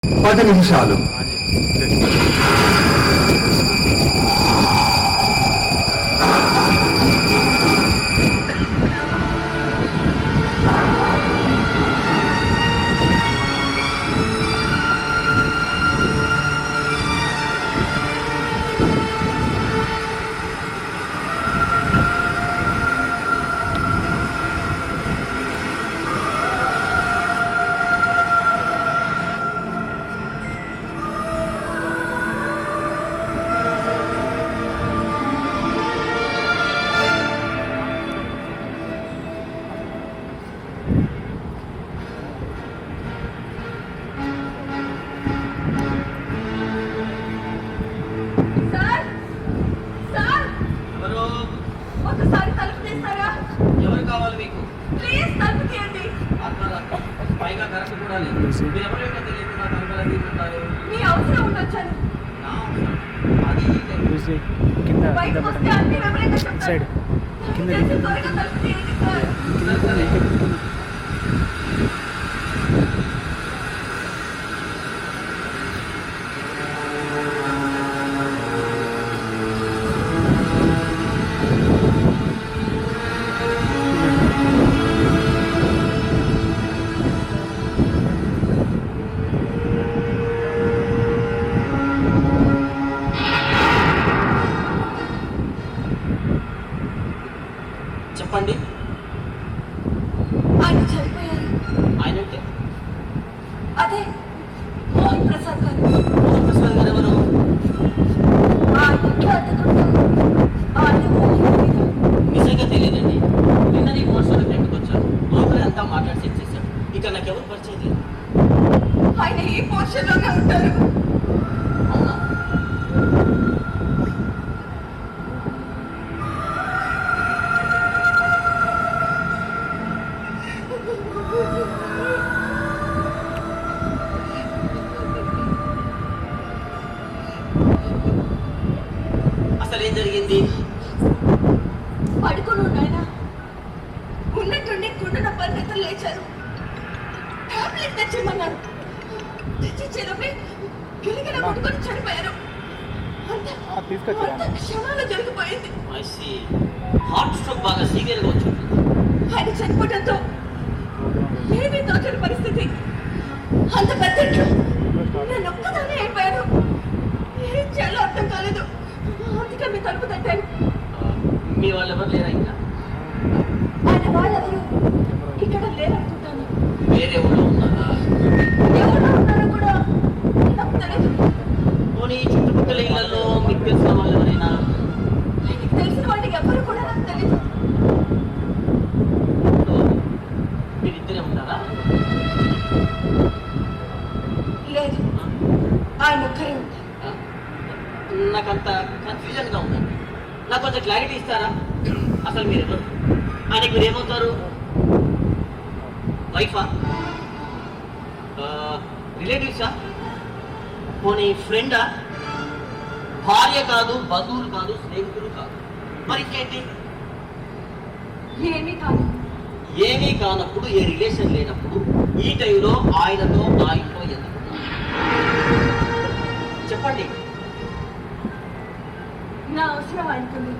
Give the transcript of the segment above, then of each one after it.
10 నిమిషాలు. సైడ్ కింద చెప్పండి. ఆయన చనిపోయారు. ఆయన అంటే అదే మోహన్ ప్రసాద్ గారు. మోహన్ ప్రసాద్ గారు ఎవరు? ఆ ఇంట్లో అద్దెకుంటూ ఆయన నిజంగా తెలియదండి. నిన్న నీ పోస్టర్ రెండుకి వచ్చాను. లోపలే అంతా మాట్లాడి సెట్ చేశాను. ఇక నాకెవరు పరిచయం లేదు. ఆయన ఈ పోర్షన్లోనే ఉంటారు. అవునా? అసలు ఏం జరిగింది? పడుకుని ఆయన ఉన్నట్టుండి గుండె నొప్పని నిద్ర లేచారు. టాబ్లెట్ తెచ్చేయమన్నారు. తెచ్చిచ్చేలోపే గిలిగిన కొట్టుకొని చనిపోయారు. అంత క్షణాలు జరిగిపోయింది. హార్ట్ స్ట్రోక్ బాగా సీరియల్గా వచ్చింది. ఆయన చనిపోవడంతో ఏమీ తోచని పరిస్థితి. అంత పెద్ద నేను ఒక్కదానే అయిపోయాను. ఏం చేయాలో అర్థం కాలేదు. అందుకే మీ తలుపు తట్టాను. మీ వాళ్ళు ఎవరు లేరా ఇంకా? ఆయన వాళ్ళెవరు ఇక్కడ లేరనుకుంటాను. వేరే ఊళ్ళో ఉన్నారా? ఎవరో ఉన్నారో కూడా నాకు తెలియదు. పోనీ చుట్టుపక్కల ఇళ్లలో మీకు తెలిసిన వాళ్ళు ఎవరైనా? ఆయనకి తెలిసిన వాళ్ళు ఎవరు కూడా నాకు తెలియదు. మీరిద్దరే ఉంటారా? లేదు, ఆయన ఒక్కరే ఉంటారు. నాకంత కన్ఫ్యూజన్గా ఉందండి. నాకు కొంచెం క్లారిటీ ఇస్తారా? అసలు మీరు ఎవరు? ఆయనకి మీరు ఏమవుతారు? వైఫా? రిలేటివ్సా? పోనీ ఫ్రెండా? భార్య కాదు, బంధువులు కాదు, స్నేహితులు కాదు, మరి ఇంకేంటి? ఏమీ కాదు. ఏమీ కానప్పుడు, ఏ రిలేషన్ లేనప్పుడు ఈ టైంలో ఆయనతో నా ఇంట్లో ఎందుకు? చెప్పండి. నా అవసరం ఆయనకుంది.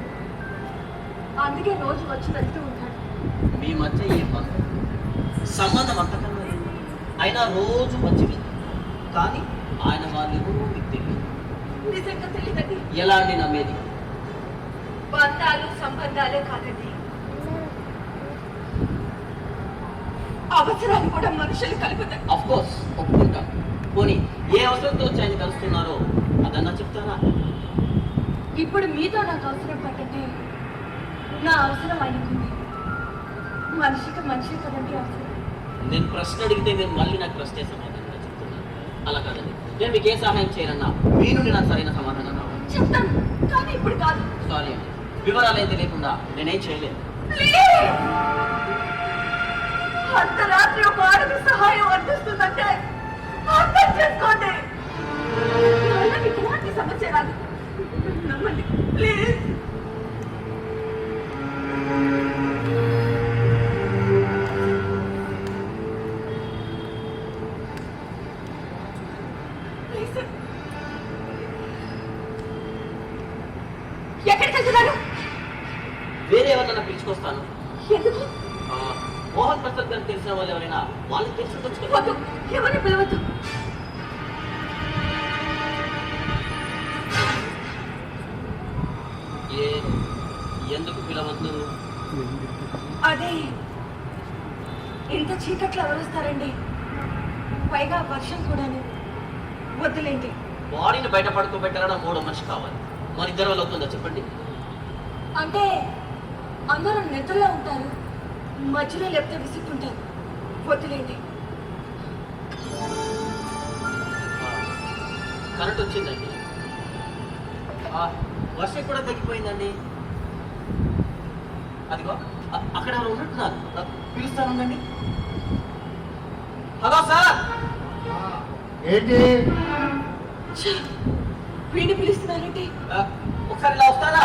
అందుకే రోజు వచ్చి వెళ్తూ ఉంటాడు. మీ మధ్య ఏ బంధం సంబంధం అంతకన్నా లేదు. అయినా రోజు వచ్చి వెళ్తాడు. కానీ ఆయన వాళ్ళు ఎవరో మీకు తెలియదు. నిజంగా తెలియదండి. ఎలా అండి నమ్మేది? బంధాలు సంబంధాలే కాదండి, అవసరాలు కూడా మనుషులు కలుపుతాయి. అఫ్ కోర్స్ ఒప్పుకుంటాం. పోనీ ఏ అవసరంతో వచ్చి ఆయన కలుస్తున్నారో అదన్నా చెప్తారా? ఇప్పుడు మీతో నాకు అవసరం పట్టండి. నా అవసరం ఆయనకుంది. మనిషికి మనిషి కదండి అవసరం. నేను ప్రశ్న అడిగితే మీరు మళ్ళీ నాకు ప్రశ్నే సమాధానంగా చెప్తున్నాను. అలా కాదండి. నేను మీకు ఏ సహాయం చేయాలన్నా మీ నుండి నాకు సరైన సమాధానం రావాలి. చెప్తాను, కానీ ఇప్పుడు కాదు. సారీ అండి, వివరాలు అయితే లేకుండా నేనేం చేయలేదు. అర్ధరాత్రి ఒక ఆడది సహాయం అందిస్తుందంటే అర్థం చేసుకోండి. మీకు ఎలాంటి సమస్య రాదు. నమ్మండి ప్లీజ్. Please sir. ఎక్కడికి వెళ్తున్నారు? వేరే ఎవరినైనా పిలుచుకొస్తాను. ఎందుకు? మోహన్ ప్రసాద్ గారికి తెలిసిన వాళ్ళు ఎవరైనా వాళ్ళకి తెలిసి వద్దు, ఎవరిని పిలవద్దు. ఎందుకు పిలవద్దు? అదే, ఇంత చీకట్లో ఎవరు వస్తారండి? పైగా వర్షం కూడాను. వద్దులేండి. బాడీని బయట పడుకోబెట్టాలన్నా మూడో మనిషి కావాలి. మరి ఇద్దరు వాళ్ళు అవుతుందా చెప్పండి? అంటే అందరూ నిద్రలో ఉంటారు, మధ్యలో లేకపోతే విసుక్కుంటారు. వద్దులేండి. కరెంట్ వచ్చిందండి. వర్షం కూడా తగ్గిపోయిందండి. అదిగో అక్కడ ఎవరు ఉన్నట్టున్నారు. పిలుస్తానండి. Hello sir. ఏంటి? వీడిని పిలుస్తున్నానంటే ఒకసారి ఇలా వస్తారా?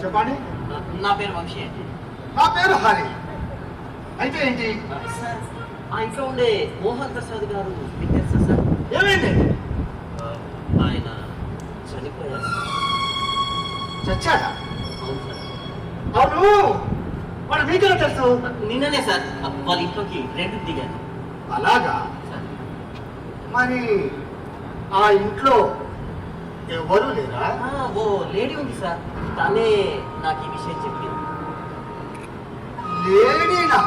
చెప్పండి. నా పేరు వంశీ అండి. నా పేరు హరి. అయితే ఏంటి? సార్, ఆ ఇంట్లో ఉండే మోహన్ ప్రసాద్ గారు మీకు తెలుసా సార్? ఏమైంది? ఆయన చనిపోయారు. చచ్చాడా? అవును సార్. అవును, వాడు మీకెలా తెలుసు? నిన్ననే సార్ వాళ్ళ ఇంట్లోకి రెంట్కి దిగాను. అలాగా? సార్, మరి ఆ ఇంట్లో ఎవరు లేరా? ఓ లేడీ ఉంది సార్. తనే నాకు ఈ విషయం చెప్పింది. లేడీనా?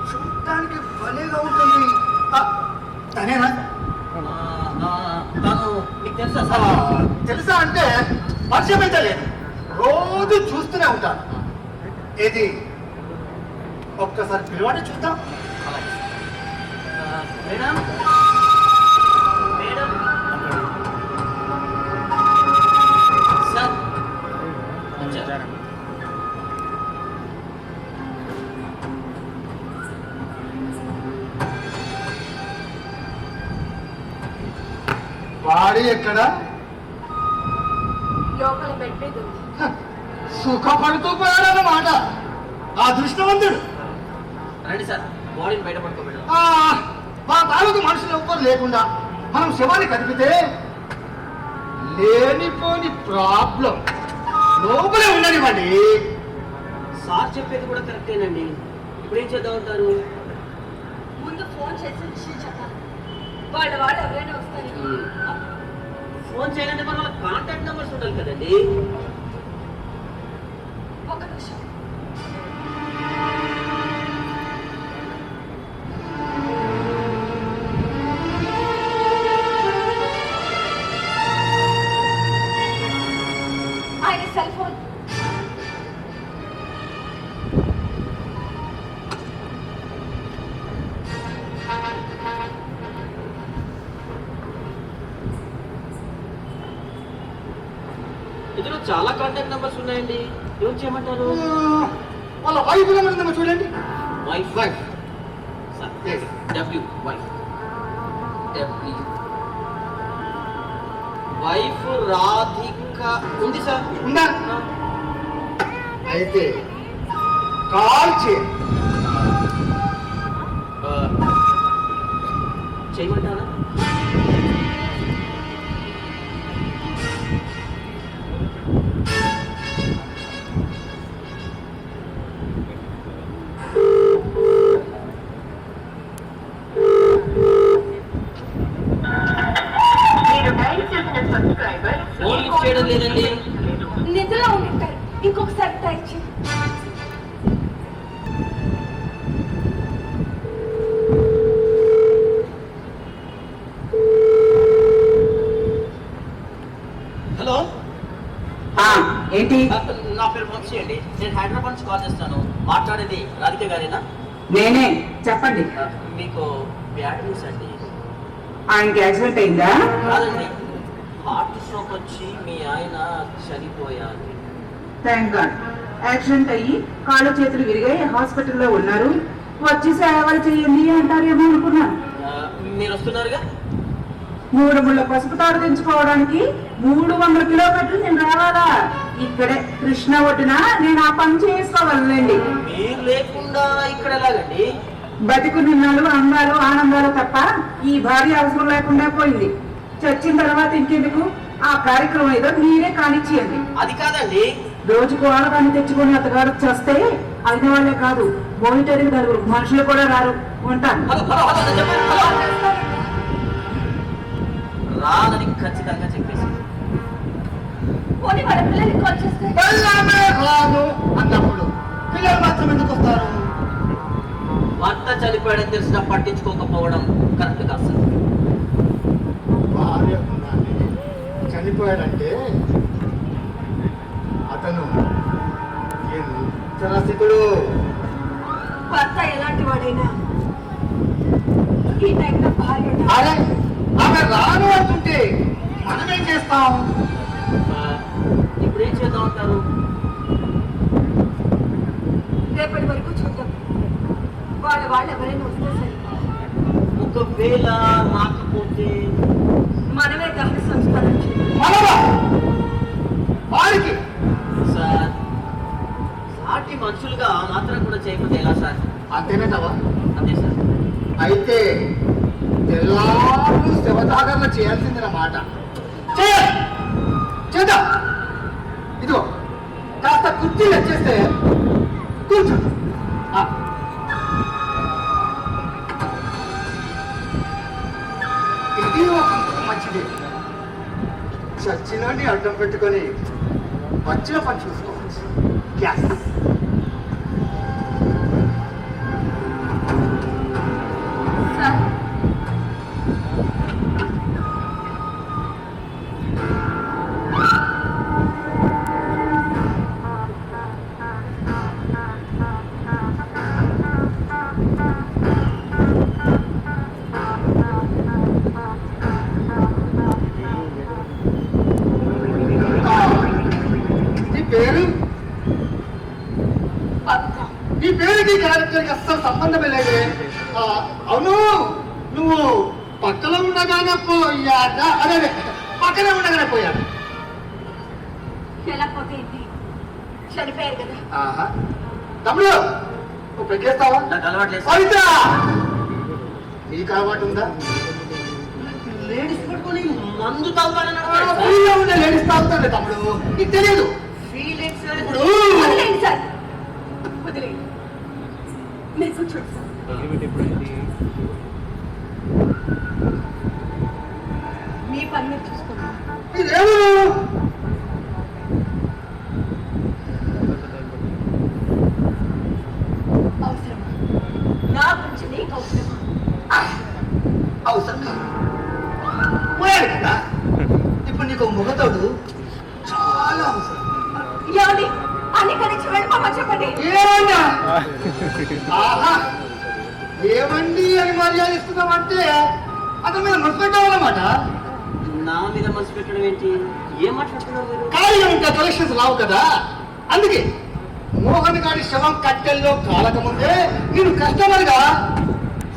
చూడటానికి భలేగా ఉంటుంది. తనేనా? తను మీకు తెలుసా సార్? తెలుసా అంటే పరిచయం అయితే లేదు, రోజు చూస్తూనే ఉంటాను. ఏది ఒక్కసారి పిలవాడి చూద్దాం. అలాగే సార్. మేడం మేడం సార్ వచ్చారా? వాడి ఎక్కడ? లోపల బెడ్ మీద ఉంది. సుఖపడుతూ పోయాడన్నమాట. ఆ దృష్టవంతుడు. రండి సార్, బాడీని బయట పడుకోబెడదాం. మా తాలూకు మనుషులు ఎవ్వరు లేకుండా మనం శవాన్ని కదిపితే లేనిపోని ప్రాబ్లం లోపలే ఉండనివ్వండి. సార్ చెప్పేది కూడా కరెక్టేనండి. ఇప్పుడు ఏం చేద్దాం అంటారు? ముందు ఫోన్ చేసి విషయం చెప్పాలి. వాళ్ళు ఎవరైనా వస్తారు. ఫోన్ చేయాలంటే మన వాళ్ళ కాంటాక్ట్ నెంబర్స్ ఉండాలి కదండి. ఒక నిమిషం. ఆయన సెల్ ఫోన్. ఇందులో చాలా కాంటాక్ట్ నెంబర్స్ ఉన్నాయండి. ఏం చేయమంటారు? వాళ్ళ వైఫ్ నెంబర్ చూడండి. Wife wife sir, W wife W wife Radhika ఉంది సార్. ఉందా? అయితే కాల్ చేయమంటారా? ఫోన్ లిఫ్ట్ చేయడం లేదండి. నిద్రలో ఉంటారు. ఇంకొకసారి ట్రై చేయి. హలో, ఏంటి? నా పేరు వంశీ అండి. నేను హైదరాబాద్ నుంచి కాల్ చేస్తాను. మాట్లాడేది రాధిక గారేనా? నేనే. చెప్పండి. మీకు బ్యాడ్ న్యూస్ అండి. ఆయనకి యాక్సిడెంట్ అయిందా? కాదండి, హార్ట్ స్ట్రోక్ వచ్చి మీ ఆయన చనిపోయారు. Thank God. యాక్సిడెంట్ అయ్యి కాళ్ళు చేతులు విరిగాయి, హాస్పిటల్లో ఉన్నారు. వచ్చి సేవలు చేయండి అంటారేమో అనుకున్నాను. మీరు వస్తున్నారుగా? 3 ముళ్ళ పసుపు తాడు తెంచుకోవడానికి 300 కిలోమీటర్లు నేను రావాలా? ఇక్కడే కృష్ణ ఒడ్డున నేను ఆ పని చేసుకోవాలండి. మీరు లేకుండా ఇక్కడ ఎలాగండి? బతికున్నాళ్ళు అందాలు ఆనందాలు తప్ప ఈ భార్య అవసరం లేకుండా పోయింది. చచ్చిన తర్వాత ఇంకెందుకు? ఆ కార్యక్రమం ఏదో మీరే కానిచ్చేయండి. అది కాదండి. రోజుకు ఆడదాన్ని తెచ్చుకొని అతగాడు చేస్తే అయిన వాళ్ళే కాదు, మోనిటరింగ్ నలుగురు మనుషులు కూడా రారు. ఉంటాను. హలో హలో హలో నేను చెప్పాను, హలో. రాదని ఖచ్చితంగా చెప్పేసి పోనీ వాళ్ళ పిల్లలకి కాల్ చేస్తే వెళ్ళామే రాను అన్నప్పుడు పిల్లలు మాత్రం ఎందుకు వస్తారు? భర్త చనిపోయాడని తెలిసినా పట్టించుకోకపోవడం కరెక్ట్ కాదు సార్. భార్య ఉన్నాడు, చనిపోయాడంటే అతను స్థితుడు. భర్త ఎలాంటి వాడైనా ఈ టైంలో భార్య ఉండాలి. అరే ఆమె రాను అంటుంటే మనమేం చేస్తాం? ఇప్పుడు ఏం చేద్దాం అంటారు? రేపటి వరకు చూద్దాం. వాళ్ళు ఎవరైనా వస్తే సరే. ఒకవేళ రాకపోతే మనమే దహన సంస్కారం చేయాలి. మనమా? వారికి సార్ సాటి మనుషులుగా మాత్రం కూడా చేయకపోతే ఎలా సార్? అంతేనేటవా? అంతే సార్. అయితే తెల్లారు శవదాగరణ చేయాల్సిందన్నమాట. చేద్దాం. ఇదిగో కాస్త కుర్చీ వచ్చేస్తే కూర్చో. ఇది ఒక మంచిది. చచ్చినోడిని అడ్డం పెట్టుకొని వచ్చిన పని చూసుకోవచ్చు. గ్యాస్ సార్ పేరు? భర్త నీ పేరుకి క్యారెక్టర్కి అస్సలు సంబంధమే లేదే. అవును, నువ్వు పక్కన ఉండగానే పోయాడా? అదే పక్కనే ఉండగానే పోయాడు. ఎలా పోతే ఏంటి? చనిపోయారు కదా. ఆహా. తమ్ముడు నువ్వు పెగ్గేస్తావా? నాకు అలవాట్లేదు సార్. పవిత్ర నీకు అలవాటు ఉందా? లేడీస్ పట్టుకొని మందు తాగుతానని అన్నాడు సార్. ఫ్రీగా ఉండే లేడీస్ తాగుతాడే తమ్ముడు, నీకు తెలియదు. ఫీలింగ్స్ ఇప్పుడు వదిలేయండి సార్, వదిలేయండి. మీరు కూర్చోండి సార్. మీ పని మీరు చూసుకోండి. ఇదేమో అవసరమా? నా గురించి నీకు అవసరమా? అవసరం పోయాడు కదా. ఇప్పుడు నీకు మొగతోడు చాలా అవసరం. ఏమండి అన్ని కలిసి వెళ్ళిపోమని చెప్పండి. ఏమన్నా? ఆహా, ఏమండి అని మర్యాద ఇస్తున్నామంటే అతని మీద మనసు పెట్టాలన్నమాట. నా మీద మనసు పెట్టడం ఏంటి? ఏం మాట్లాడుతున్నారు మీరు? ఖాళీగా ఉంటే కలెక్షన్స్ రావు కదా. అందుకే మోహన్ గారి శవం కట్టెల్లో కాలకముందే నేను కస్టమర్ గా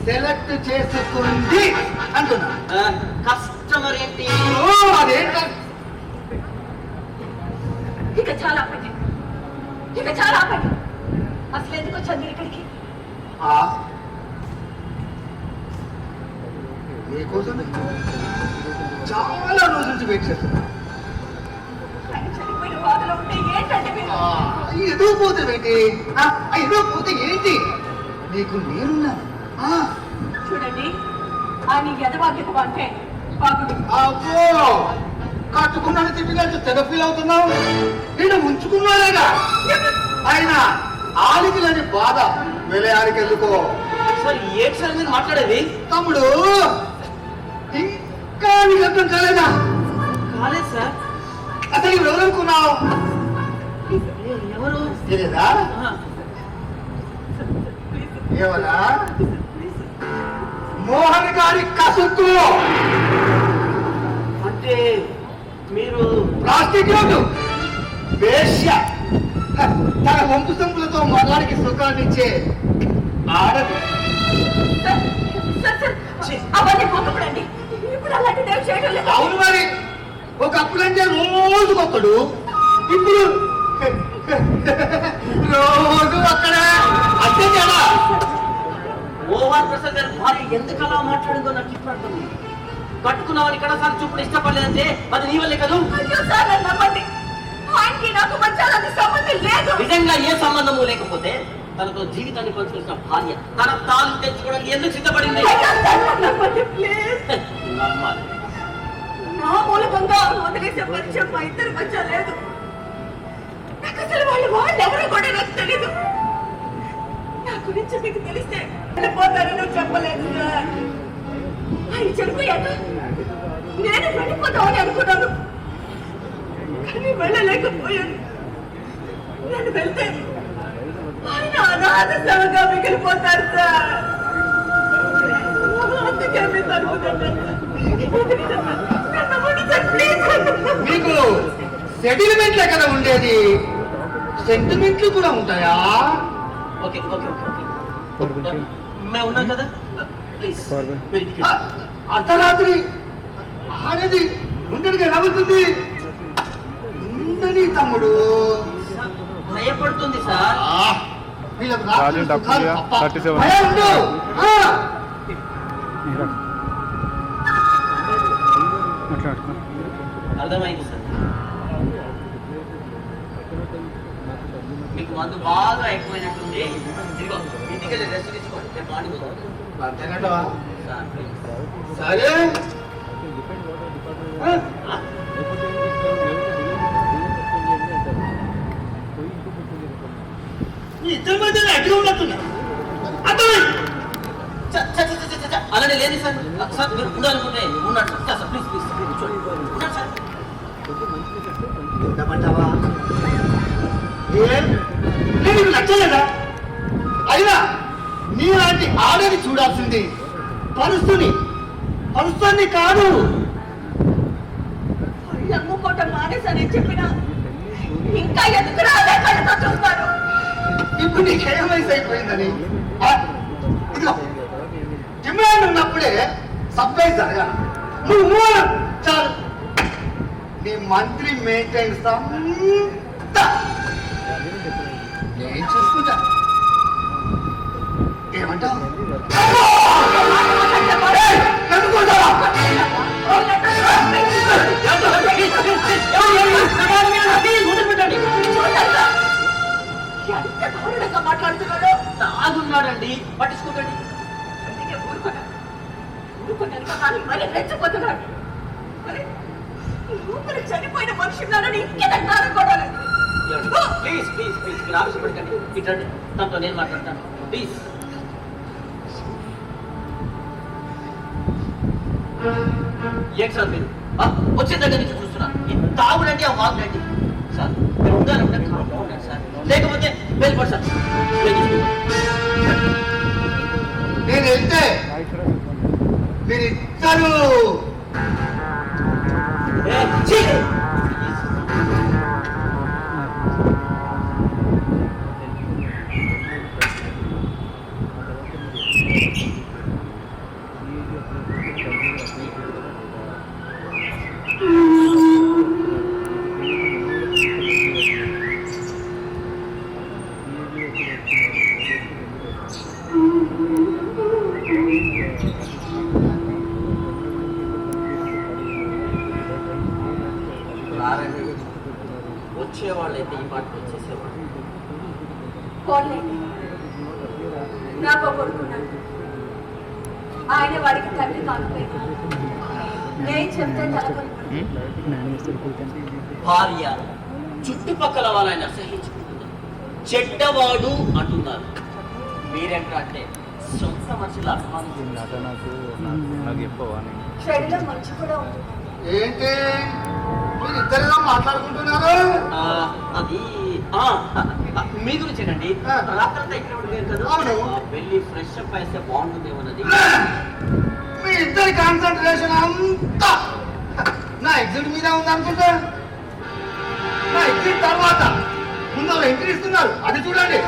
సెలెక్ట్ చేసుకుంది అంటున్నా. కస్టమర్ ఏంటి? అదేంట? ఇక చాలా ఆపండి, ఇక చాలా ఆపండి. అసలు ఎందుకు వచ్చాను మీరు ఇక్కడికి? మీకోసం చాలా రోజుల నుంచి వెయిట్ చేస్తున్నా. ఆయన చనిపోయిన బాధలో ఉంటే ఏంటంటే మీరు? ఏదో పోతే ఏంటి? ఏదో పోతే ఏంటి? నీకు నేనున్నాను. చూడండి, ఆయన ఎదవాగ్యత అంటే బాగుంది. అబ్బో, కట్టుకున్నాను తిట్టినట్టు తెగ ఫీల్ అవుతున్నావు. నేను ఉంచుకున్నానేగా. ఆయన ఆలికిలని బాధ వెలే ఆడికెందుకో. సార్ ఏంటి సార్ మీరు మాట్లాడేది? తమ్ముడు ఇంకా నీకు అర్థం కాలేదా? కాలేదు సార్. అసలు నువ్వు ఎవరనుకున్నావు? ఎవరు? తెలియదా? ఏమన్నా? మోహన్ గారి కసుకు. అంటే మీరు ప్రాస్టిట్యూట్, వేశ్య, తన వంపు సంపులతో మగాడికి సుఖాన్ని ఇచ్చే ఆడది. అవన్నీ పోకూడండి. ఇప్పుడు అలాంటి దేవు చేయడం లేదు. అవును మరి, ఒకప్పుడంటే రోజుకొక్కడు, ఇప్పుడు రోజు అక్కడే అంతే కదా. ఓవర్ ప్రసాద్ గారి భార్య ఎందుకు అలా మాట్లాడిందో నాకు ఇప్పుడు అర్థమైంది. కట్టుకున్నామని ఇక్కడ సార్ చూపుడు ఇష్టపడలేదంటే అది నీ వల్లే కదా. అయ్యో సార్, నన్ను నమ్మండి. ఆయనకి నాకు మధ్య అలాంటి సంబంధం లేదు. నిజంగా ఏ సంబంధము లేకపోతే తనతో జీవితాన్ని పంచుకున్న భార్య తన తాను తెచ్చుకోవడానికి ఎందుకు సిద్ధపడింది? అయ్యో సార్, నన్ను నమ్మండి ప్లీజ్. నమ్మాలి. నా మూలకంగా వదిలేసే పరిచయం మా ఇద్దరి మధ్య లేదు. నాకు అసలు వాళ్ళు ఎవరో కూడా నాకు తెలీదు. నా గురించి మీకు తెలిస్తే వెళ్ళిపోతారని నువ్వు చెప్పలేదు సార్. ఆయన చనిపోయాక నేను వెళ్ళిపోతామని అనుకున్నాను, కానీ వెళ్ళలేకపోయాను. నేను వెళ్తే ఆయన అనాథ శవంగా మిగిలిపోతారు సార్. అందుకే మీరు అనుకున్నాను. మీకు సెటిల్మెంట్లే కదా ఉండేది, సెంటిమెంట్లు కూడా ఉంటాయా? ఓకే ఓకే ఓకే ఓకే మేము ఉన్నాం కదా, ప్లీజ్. అర్ధరాత్రి ఆడది ఉండడిగా నవ్వుతుంది. ఉండని తమ్ముడు భయపడుతుంది సార్. వీళ్ళకు రాజు డబ్బులు 37. భయం ఉండు. అర్థమైంది సార్. మీకు మందు బాగా ఎక్కువైనట్టుంది. ఇదిగో ఇంటికి వెళ్ళి రెస్ట్ తీసుకోండి. నేను మార్నింగ్ వస్తాను. అంతేనంటవా? Sir please. సరే ఇద్దరి మధ్య అడ్డుగా ఉన్నట్టున్నా. అలానే లేదు సార్. సార్ మీరు ఉండాలనుకుంటే ఉన్నాడు సార్. సార్ ప్లీజ్ ప్లీజ్ చూడండి. ఉన్నాడు సార్. ఉండమంటావా? నీకు నచ్చలేదా? అయినా నీలాంటి ఆడని చూడాల్సింది పరుస్తుని కాదు. అమ్ముకోవటం మానేసని చెప్పినా ఇంకా ఎందుకు అదే కళ్ళతో చూస్తాను. ఇప్పుడు నీకేం వయసు అయిపోయిందని? ఇదిగో డిమాండ్ ఉన్నప్పుడే సప్లై జరగాలి. నువ్వు చాలు. నీ మంత్రి మెయింటెనెన్స్ నేను చూసుకుంటా. ఏమంటావు? నన్ను కొడతావా? ఎంత దారుణంగా మాట్లాడుతున్నాడో. తాగున్నాడండి, పట్టించుకోకండి. అందుకే ఊరుకున్నాను కానీ మరి రెచ్చిపోతున్నాడు. మరి ఊపిరి చనిపోయిన మనుషున్నారని ఇంకేదన్నారు కూడా. ప్లీజ్ ప్లీజ్ ప్లీజ్ మీరు ఆవేశపడకండి. ఇట్లండి తనతో నేను మాట్లాడతాను ప్లీజ్. ఏంటి సార్ మీరు వచ్చే దగ్గర నుంచి చూస్తున్నాను. ఈ తాగుడండి, ఆ వాగుడండి. సార్ మీరు ఉండాలంటే కామ్గా ఉండండి సార్, లేకపోతే వెళ్ళిపోండి సార్. నేను వెళ్తే మీరిద్దరూ వచ్చేవాళ్ళైతే ఈ పాటకు వచ్చేసేవాళ్ళు. నాకు కొడుకున్నాను, ఆయన వాడికి తండ్రి కాకపోయినా నేను చెప్తే తలకొనుకున్నాను. భార్య చుట్టుపక్కల వాళ్ళని అసహించుకుంటున్నారు, చెడ్డవాడు అంటున్నారు. మీరేంటంటే సొంత మనుషులు అభిమానిస్తున్నారు. చెడులో మంచి కూడా ఉంటుంది. ఏంటి మీరిద్దరుగా మాట్లాడుకుంటున్నారు? అది మీ గురించేనండి. రాత్రంతా ఇక్కడ ఉండిపోయారు కదా, అవును. వెళ్ళి ఫ్రెష్ అప్ అయితే బాగుంటుందేమన్నది. మీ ఇద్దరి కాన్సన్ట్రేషన్ అంతా నా ఎగ్జిట్ మీద ఉంది అనుకుంటా. నా ఎగ్జిట్ తర్వాత ముందు ఎంట్రీ ఇస్తున్నారు, అది చూడండి.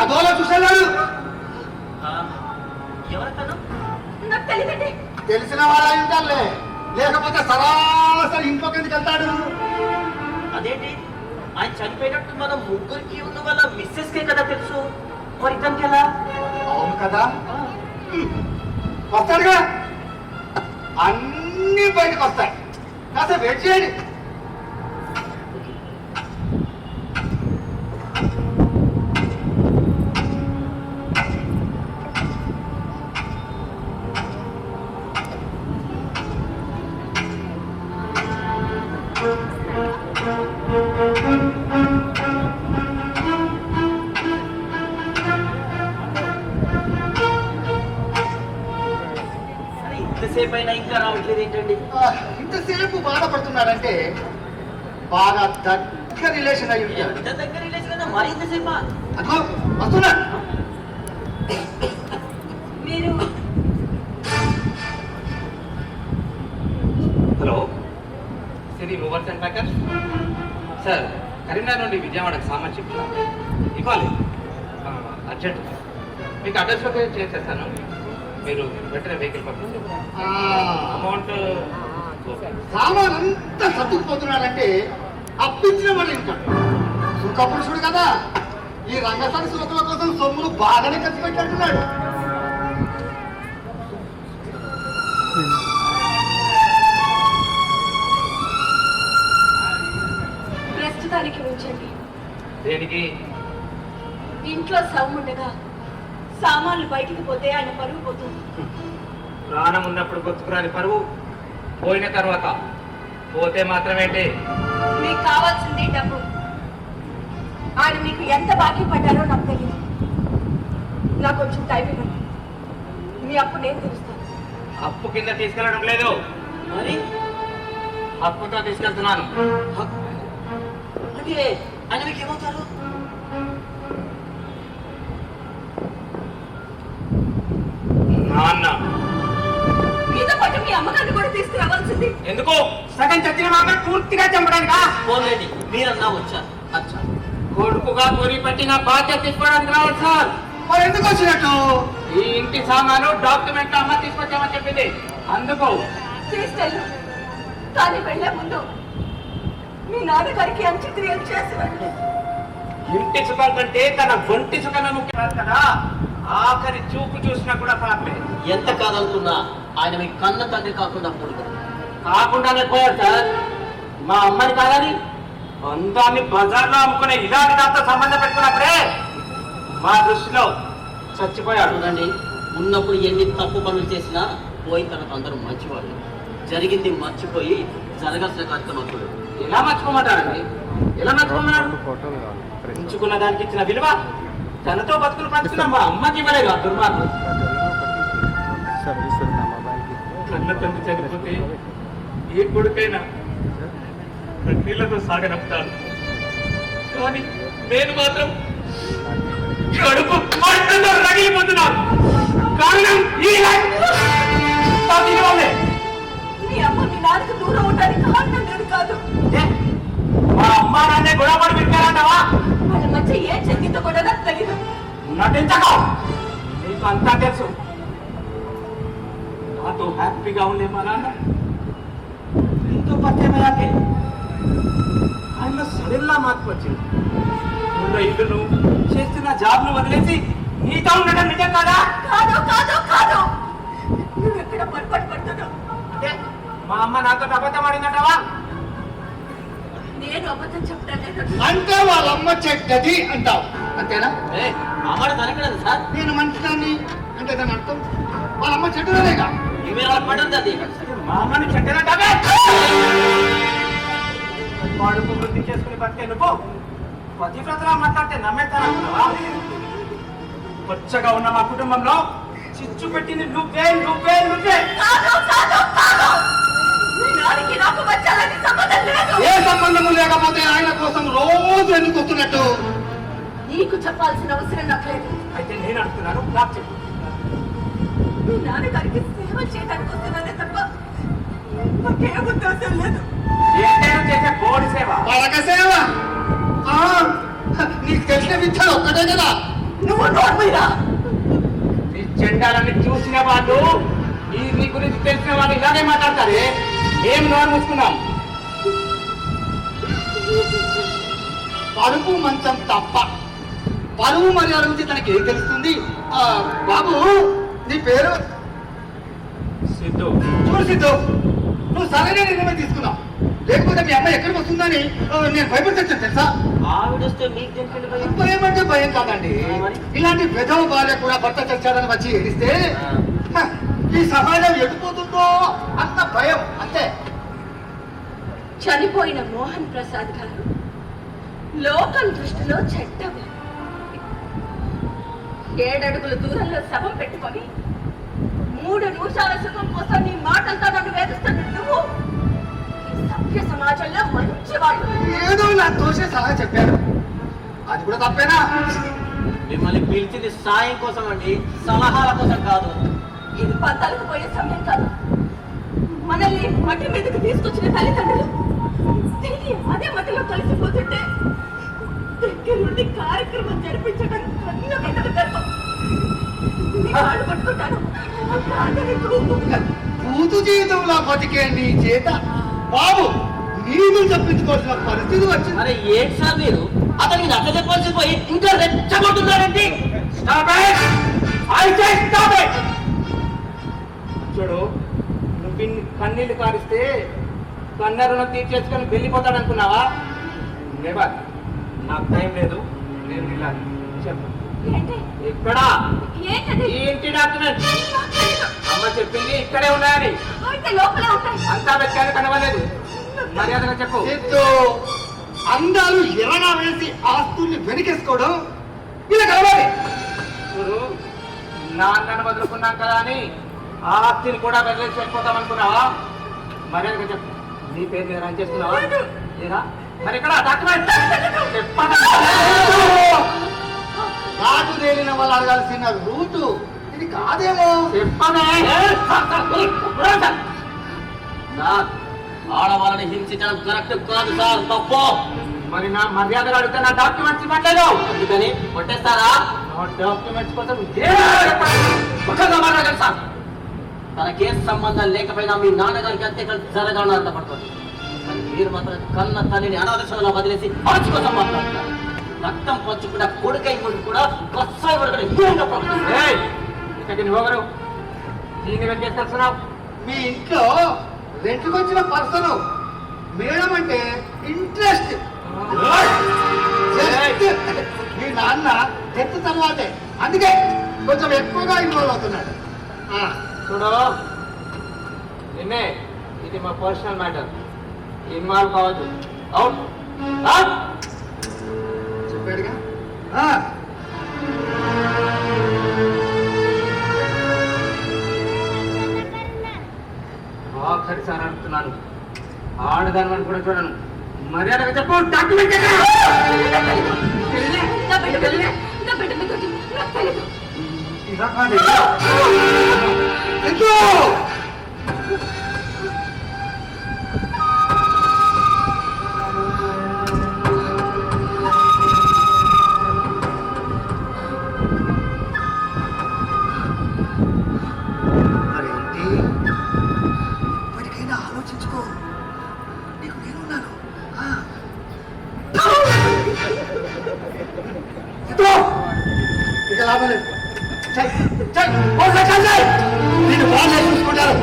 అదోలా చూసేవాడు. ఎవరతను? నాకు తెలియదండి. తెలిసిన వాడు అయి ఉంటారులే, లేకపోతే సరాసరి ఇంట్లోకి ఎందుకు వెళ్తాడు? అదేంటి ఆయన చనిపోయినట్టు మనం ముగ్గురికి ఉన్న వాళ్ళ మిస్సెస్ కే కదా తెలుసు, మరి ఇతనికి ఎలా? అవును కదా, వస్తాడుగా, అన్ని బయటకు వస్తాయి. కాస్త వెయిట్ చేయండి. అరే ఇంతసేపు అయినా ఇంకా రావట్లేదు ఏంటండి? ఇంతసేపు బాధపడుతున్నాడంటే బాగా దగ్గర రిలేషన్ అయి ఉంటాడు. ఎంత దగ్గర రిలేషన్ కదా, మరి ఇంతసేపా? అదిగో వస్తున్నా. మీరు hello, Siri movers and packers sir, Karimnagar నుండి విజయవాడకు సామాన్ చెప్తున్నా. ఇవ్వాలి అర్జెంట్. మీకు అడ్రస్ లొకేషన్ చేసేస్తాను, మీరు వెంటనే వెహికల్ పంపించండి. ఆ, అమౌంట్ సామాన్ అంతా సర్దుకుపోతున్నాడంటే అప్పించిన వాడు ఉంటాడు. సుఖపురుషుడు కదా, ఈ రంగస్థాని సుఖుల కోసం సొమ్ములు బాగానే ఖర్చు పెట్టేట్టున్నాడు. ప్రస్తుతానికి ఉంచండి. దేనికి? ఇంట్లో సౌండ్ ఉండగా సామాన్లు బయటికి పోతే ఆయన పరుగు పోతుంది. ప్రాణం ఉన్నప్పుడు గుర్తుకురాని పరువు, పోయిన తర్వాత పోతే మాత్రమేంటి? మీకు కావాల్సింది డబ్బు. ఆయన మీకు ఎంత బాకీ పడ్డారో నాకు తెలియదు. నాకు కొంచెం టైం ఇవ్వండి, మీ అప్పు నేను తెలుస్తాను. అప్పు కింద తీసుకెళ్ళడం లేదు, మరి అప్పుతో తీసుకెళ్తున్నాను. అంటే ఆయన మీకు ఏమవుతారు? నాన్న. మీతో పాటు మీ అమ్మగారిని కూడా తీసుకురావాల్సింది. ఎందుకు? సగం చచ్చిన మామ పూర్తిగా చంపడానికా? పోలేండి, మీరన్నా వచ్చారు. అచ్చా, కొడుకుగా పొరి పట్టిన బాధ్యత తీసుకోవడానికి రావాలి సార్. మరి ఎందుకు వచ్చినట్టు? ఈ ఇంటి సామాను డాక్యుమెంట్ అమ్మ తీసుకొచ్చామని చెప్పింది, అందుకు. తీసుకెళ్ళు, కానీ వెళ్లే ముందు మీ నాన్నగారికి అంత్యక్రియలు చేసి వెళ్ళండి. ఇంటి సుఖం కంటే తన ఒంటి సుఖమే ముఖ్యం కదా. ఆఖరి చూపు చూసినా కూడా పాపే. ఎంత కాదనుకున్నా ఆయన మీకు కన్న తండ్రి కాకుండా పోదు. కాకుండానే పోయారు సార్. మా అమ్మని కాదని అందాన్ని బజార్లో అమ్ముకునే ఇలాంటి దాంతో సంబంధం పెట్టుకున్నప్పుడే మా దృష్టిలో చచ్చిపోయాడు. చూడండి, ఉన్నప్పుడు ఎన్ని తప్పు పనులు చేసినా పోయిన తర్వాత అందరూ మర్చిపోవాలి. జరిగింది మర్చిపోయి జరగాల్సిన కార్యక్రమం చూడండి. ఎలా మర్చిపోమంటారండి? ఎలా మర్చిపోమన్నారు? ఉంచుకున్న దానికి ఇచ్చిన విలువ తనతో బతుకులు పంచుకున్న మా అమ్మకి ఇవ్వలేదు ఆ దుర్మార్గం. కన్న తండ్రి చనిపోతే ఏ కొడుకైనా కన్నీళ్లతో సాగనంపుతాడు, కానీ నేను మాత్రం కడుపు మంటతో రగిలిపోతున్నాను. కారణం ఈ వల్లే. మీ అమ్మ మీ నాన్నకు దూరం ఉండడానికి కారణం నేను కాదు. మా అమ్మ నాన్నే గొడవపడి పెట్టారంటావా? వాళ్ళ మధ్య ఏం జరిగిందో కూడా నాకు తెలీదు. నటించకు, నీకు అంతా తెలుసు. నాతో హ్యాపీగా ఉండే మా నాన్న ఎంతో పరిచయమయ్యాకే ఆయనలో సడన్ లా మార్పు వచ్చింది. ఉన్న ఇల్లును, చేస్తున్న జాబ్ను వదిలేసి నీతో ఉండడం నిజం కాదా? కాదు కాదు కాదు, నువ్వు ఎక్కడ పొరపాటు పడుతున్నావు. అంటే మా అమ్మ నాతో అబద్ధం ఆడిందంటావా? నేను అబద్ధం చెప్పడం లేదు. అంటే వాళ్ళమ్మ చెడ్డది అంటావు, అంతేనా? అమ్మాడ తనకలేదు సార్. నేను మంచిదాన్ని అంటే దాని అర్థం వాళ్ళమ్మ చెడ్డదేగా. మీరు అలా పడుతుంది. మా అమ్మని చెడ్డదంటావే? వాడుకు వృద్ధి చేసుకుని బతికే నువ్వు పతివ్రతలా మాట్లాడితే నమ్మేస్తానంటున్నావా? పచ్చగా ఉన్న మా కుటుంబంలో చిచ్చు పెట్టింది నువ్వే నువ్వే నువ్వే. కాదు కాదు కాదు, మీ నాన్నకి నాకు మధ్య అలాంటి సంబంధం లేదు. ఏ సంబంధము లేకపోతే ఆయన కోసం రోజు ఎందుకు వస్తున్నట్టు? నీకు చెప్పాల్సిన అవసరం నాకు లేదు. అయితే నేను అంటున్నాను, నాకు చెప్పు. మీ నాన్నగారికి సేవ చేయడానికి వస్తున్నానే తప్ప నాకే ఉద్దేశం లేదు. ఏంటైనా చేసే బోడి సేవ. వాళ్ళక సేవ. ఆ, నీకు తెలిసిన విద్యలు ఒక్కటే కదా, నువ్వు నోర్మీరా నీ చెండాలని చూసిన వాళ్ళు నీ గురించి తెలిసిన వాళ్ళు ఇలాగే మాట్లాడతారే. ఏం నోరు మూసుకున్నాం? పరుపు మంచం తప్ప పరువు మర్యాద గురించి తనకి ఏం తెలుస్తుంది? బాబు నీ పేరు సిద్ధు. చూడు సిద్ధు, నువ్వు సరైన నిర్ణయం తీసుకున్నావు. లేకపోతే మీ అమ్మాయి ఎక్కడికి వస్తుందని నేను భయపడతాను తెలుసా? ఆవిడొస్తే మీకు తెలిసిన భయం. భయం అంటే భయం కాదండి. ఇలాంటి విధవ భార్య కూడా భర్త చచ్చాడని వచ్చి ఏడిస్తే ఈ సమాజం ఎటుపోతుందో అంత భయం అంతే. చనిపోయిన మోహన్ ప్రసాద్ గారు లోకం దృష్టిలో చెడ్డ 7 అడుగుల దూరంలో శవం పెట్టుకొని 3 నిమిషాల సుఖం కోసం నీ మాటలతో నన్ను వేధిస్తున్న నువ్వు ఈ సభ్య సమాజంలో మంచివాడు. ఏదో నా దోషే సలహా చెప్పాను, అది కూడా తప్పేనా? మిమ్మల్ని పిలిచింది సాయం కోసం అండి, సలహాల కోసం కాదు. ఇది పంతాలకు పోయే సమయం కాదు. మనల్ని మట్టి మీదకి తీసుకొచ్చిన తల్లిదండ్రులు తిరిగి అదే మట్టిలో కలిసిపోతుంటే దగ్గరుండి కార్యక్రమం జరిపించడం కన్ను కిందకు ధర్మం. నీ కాళ్ళు పట్టుకుంటాను. పూతు జీవితంలో బతికే నీ చేత బాబు నీళ్ళు చెప్పించుకోవాల్సిన పరిస్థితి వచ్చింది. అరే ఏంటి సార్ మీరు అతనికి నచ్చ చెప్పాల్సి పోయి ఇంకా రెచ్చగొట్టున్నారండి. చూడు, నువ్వు ఇన్ని కన్నీళ్లు కారిస్తే కన్న రుణం తీర్చేసుకొని వెళ్ళిపోతాడు అనుకున్నావా? నెవర్. నాకు టైం లేదు, నేను వెళ్ళాలి. చెప్పు ఏంటి? ఎక్కడా? ఏంటది? ఈ ఇంటి డాక్యుమెంట్ అమ్మ చెప్పింది ఇక్కడే ఉన్నాయని. అయితే లోపలే ఉంటాయి. అంతా వెచ్చాను, కనవలేదు. మర్యాదగా చెప్పు. ఎంతో అందాలు ఎరగా వేసి ఆస్తుల్ని వెనకేసుకోవడం ఇలా కలవాలి. చూడు, నాన్నను వదులుకున్నాం కదా అని ఆ ఆస్తిని కూడా వదిలేసి వెళ్ళిపోతాం అనుకున్నావా? మర్యాదగా చెప్పు. నీ పేరు మీద రన్ చేస్తున్నావా? లేదా? మరి ఇక్కడ డాక్యుమెంట్ చెప్పండి. నాటు తేలిన వాళ్ళు అడగాల్సిన రూటు ఇది కాదేమో. చెప్పనే. సార్ ఆడవాళ్ళని హింసించడం కరెక్ట్ కాదు సార్, తప్పు. మరి నా మర్యాదగా అడిగితే నా డాక్యుమెంట్స్ ఇవ్వట్లేదు. అందుకని కొట్టేస్తారా? నా డాక్యుమెంట్స్ కోసం ఒక్కగా మాట్లాడారు సార్. తనకేం సంబంధం లేకపోయినా మీ నాన్నగారికి అంత్యక్రియ జరగాలని అర్థపడుతుంది. కానీ మీరు మాత్రం కన్న తల్లిని అనాథశంలో వదిలేసి ఆర్చి కోసం మాట్లాడుతున్నారు. రక్తం పంచుకున్న కొడుకై ముందు కూడా కసాయి వరకు ఇక్కడికి నువ్వెవరు? దీన్ని వెంకేస్తున్నావు. మీ ఇంట్లో రెంట్కి వచ్చిన పర్సన్ మేడం అంటే ఇంట్రెస్ట్. మీ నాన్న డెత్ తర్వాతే, అందుకే కొంచెం ఎక్కువగా ఇన్వాల్వ్ అవుతున్నాడు. చూడు, నిన్నే ఇది మా పర్సనల్ మ్యాటర్, ఇన్వాల్వ్ కావద్దు. అవుట్ చెప్పాడుగా. ఆఖరిసారి అంటున్నాను, ఆడదాని కూడా చూడను. మర్యాదగా చెప్పు. డాక్యుమెంట్ నా బిడ్డ పిల్లలే, నా బిడ్డ మీద నాకు తెలియదు. ఇలా కాదు. ఎంతో ఆలోచించుకో, నీకు నేనున్నాను. ఇక లాభం లేదు. నేను వాళ్ళే చూసుకుంటారు.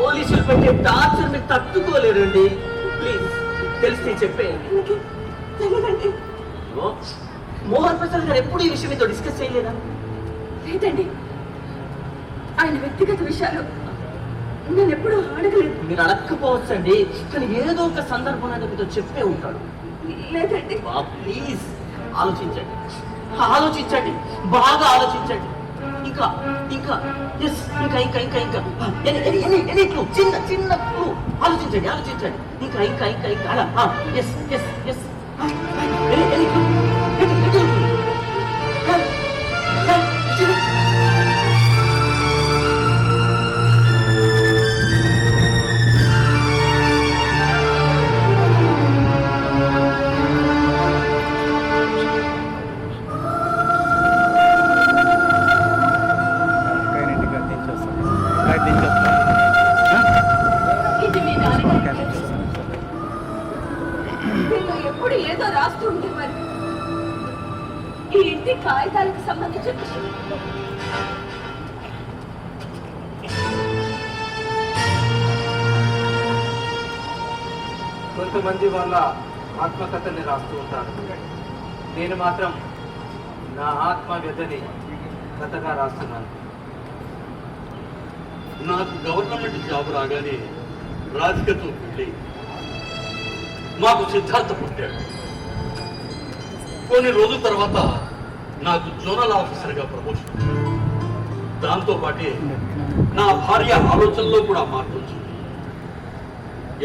పోలీసులు పెట్టే టార్చర్ మీరు తట్టుకోలేరండి. ప్లీజ్ తెలిసి చెప్పేయండి. మోహన్ ప్రసాద్ గారు ఎప్పుడు ఈ విషయం మీతో డిస్కస్ చేయలేదా? లేదండి, ఆయన వ్యక్తిగత విషయాలు నేను ఎప్పుడూ అడగలేదు. మీరు అడగకపోవచ్చండి, కానీ ఏదో ఒక సందర్భం అనేది మీతో చెప్పే ఉంటాడు. లేదండి. ప్లీజ్ ఆలోచించండి, ఆలోచించండి, బాగా ఆలోచించండి. ఇంకా ఇంకా ఇంకా ఎస్ ఇంకా ఇంకా ఇంకా ఇంకా ఎనీ క్లూ చిన్న చిన్న క్లూ ఆలోచించండి ఆలోచించండి ఇంకా ఇంకా ఇంకా ఇంకా అలా yes yes yes any clue ఇది మీ నాన్నగారి వీళ్ళు ఎప్పుడు ఏదో రాస్తూ ఉండేవారు. ఈ ఇంటి కాగితాలకు సంబంధించిన విషయం. కొంతమంది వాళ్ళ ఆత్మకథని రాస్తూ ఉంటారు. నేను మాత్రం నా ఆత్మ వ్యధని కథగా రాస్తున్నాను. నాకు గవర్నమెంట్ జాబ్ రాగానే రాధికతో పెళ్ళి మాకు సిద్ధార్థ పుట్టాడు. కొన్ని రోజుల తర్వాత నాకు జోనల్ ఆఫీసర్గా ప్రమోషన్. దాంతో పాటే నా భార్య ఆలోచనలో కూడా మార్పు వచ్చింది.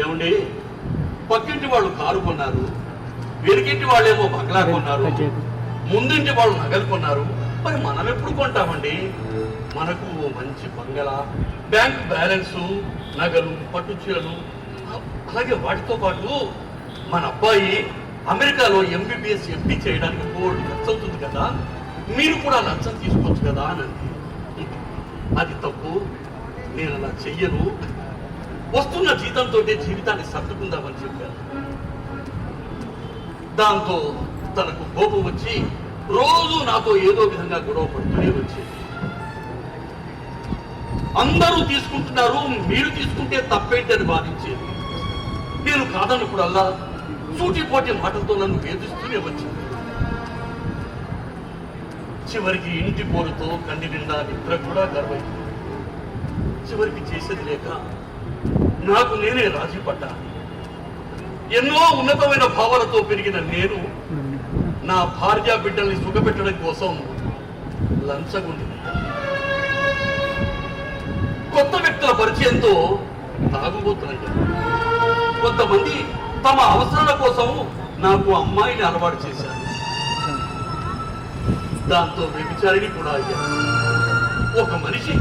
ఏమండి, పక్కింటి వాళ్ళు కారు కొన్నారు, వెనుకింటి వాళ్ళేమో బంగ్లా కొన్నారు, ముందింటి వాళ్ళు నగలు కొన్నారు. మరి మనం ఎప్పుడు కొంటామండి? మనకు మంచి బంగళా, బ్యాంక్ బ్యాలెన్సు, నగలు, పట్టు చీరలు, అలాగే వాటితో పాటు మన అబ్బాయి అమెరికాలో ఎంబీబీఎస్ ఎంపీ చేయడానికి బోర్డు ఖర్చు అవుతుంది కదా, మీరు కూడా లంచం తీసుకోవచ్చు కదా అని. అది తప్పు, నేను అలా చెయ్యను, వస్తున్న జీతంతో జీవితాన్ని సర్దుకుందామని చెప్పాను. దాంతో తనకు కోపం వచ్చి రోజు నాతో ఏదో విధంగా గొడవ పడుతూనే వచ్చేది. అందరూ తీసుకుంటున్నారు, మీరు తీసుకుంటే తప్పేంటని బాధించేది. నేను కాదన్నప్పుడల్లా సూటిపోటి మాటలతో నన్ను వేధిస్తూనే వచ్చింది. చివరికి ఇంటి పోరుతో కంటి నిండా నిద్ర కూడా గర్వైంది. చివరికి చేసేది లేక నాకు నేనే రాజీ పడ్డా. ఎన్నో ఉన్నతమైన భావాలతో పెరిగిన నేను నా భార్య బిడ్డల్ని సుఖపెట్టడం కోసం లంచగొండి కొత్త వ్యక్తుల పరిచయంతో తాగుబోతున్నాయి. కొంతమంది తమ అవసరాల కోసం నాకు అమ్మాయిని అలవాటు చేశారు. దాంతో వ్యభిచారిణి కూడా అయ్యాను. ఒక మనిషి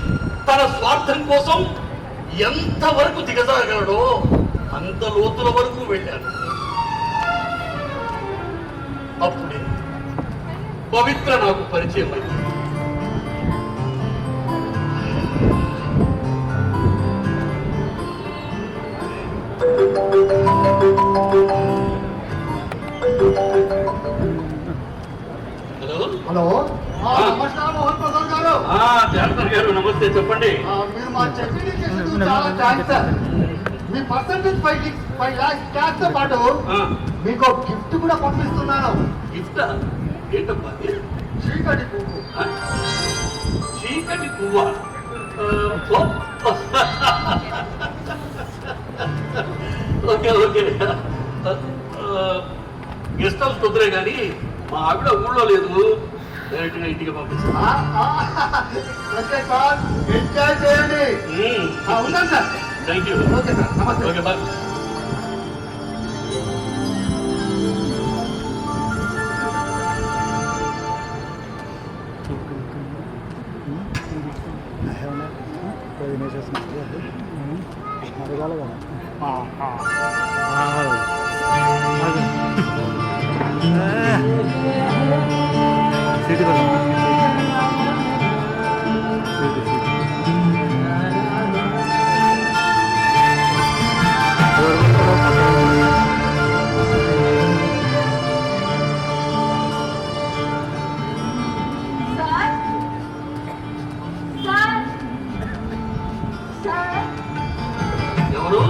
తన స్వార్థం కోసం ఎంతవరకు దిగజాగలడో అంత లోతుల వరకు వెళ్ళాను. అప్పుడే పవిత్ర నాకు పరిచయం అయింది. హలో హలో, నమస్కారం మోహన్ ప్రసాద్ గారు. డాక్టర్ గారు నమస్తే, చెప్పండి. మీరు మా చెక్కిని చేసి చాలా థాంక్స్ సార్. మీ పర్సెంటేజ్ 5 lakhs క్యాష్ తో పాటు మీకు గిఫ్ట్ కూడా పంపిస్తున్నాను. గిఫ్ట్ ఏంటబ్బా? చీకటి పువ్వు. చీకటి పువ్వా? Okay okay. గెస్ట్ హౌస్ కుదరే కానీ మా ఆవిడ ఊళ్ళో లేదు, డైరెక్ట్గా ఇంటికి పంపిస్తాను. ఓకే సార్, ఎంజాయ్ చేయండి. ఉన్నాను sir. Thank you. Okay sir, నమస్తే. Okay bye. ఎవరు?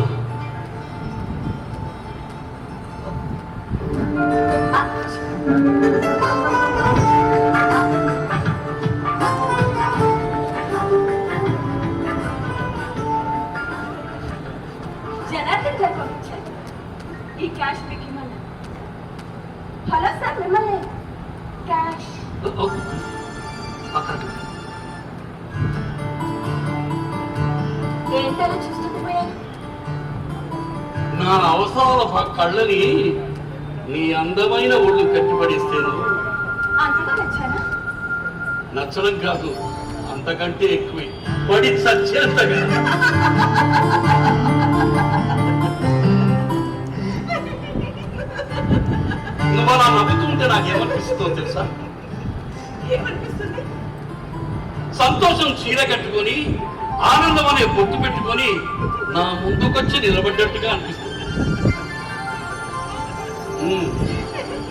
అలా చూస్తుండిపోయాను. నా అవసరాల కళ్ళని నీ అందమైన ఒళ్ళు కట్టిపడేస్తేను అంతగా నచ్చానా? నచ్చడం కాదు, అంతకంటే ఎక్కువ పడి చచ్చేంతగా. నువ్వు అలా నవ్వుతుంటే నాకేమనిపిస్తుందో తెలుసా? ఏమనిపిస్తుంది? సంతోషం చీర కట్టుకొని ఆనందం అనే బొట్టు పెట్టుకొని నా ముందుకొచ్చి నిలబడ్డట్టుగా అనిపిస్తుంది.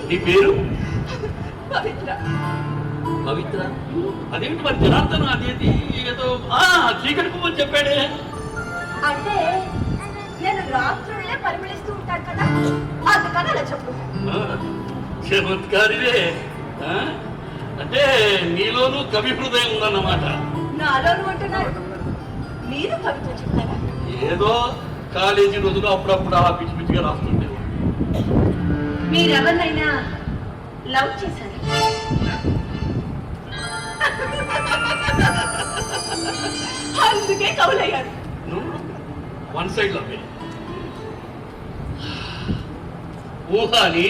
నీ పేరు పవిత్ర. పవిత్ర? అదేంటి మరి జనార్దన్ అదేంటి ఏదో చీకటి పువ్వు చెప్పాడే. అంటే నేను రాత్రులే పరిమళిస్తూ ఉంటాను కదా, అందుకని అలా చెప్పు. చమత్కారివే. అంటే నీలోనూ కవి హృదయం ఉందన్నమాట. నాలోను అంటున్నారు, మీరు కవిత చెప్తారా? ఏదో కాలేజీ రోజులు అప్పుడప్పుడు అలా పిచ్చి పిచ్చిగా రాస్తుంటే. మీరెవరినైనా లవ్ చేశారా? అందుకే కవులయ్యారు. నువ్వు వన్ సైడ్ లో ఊహాని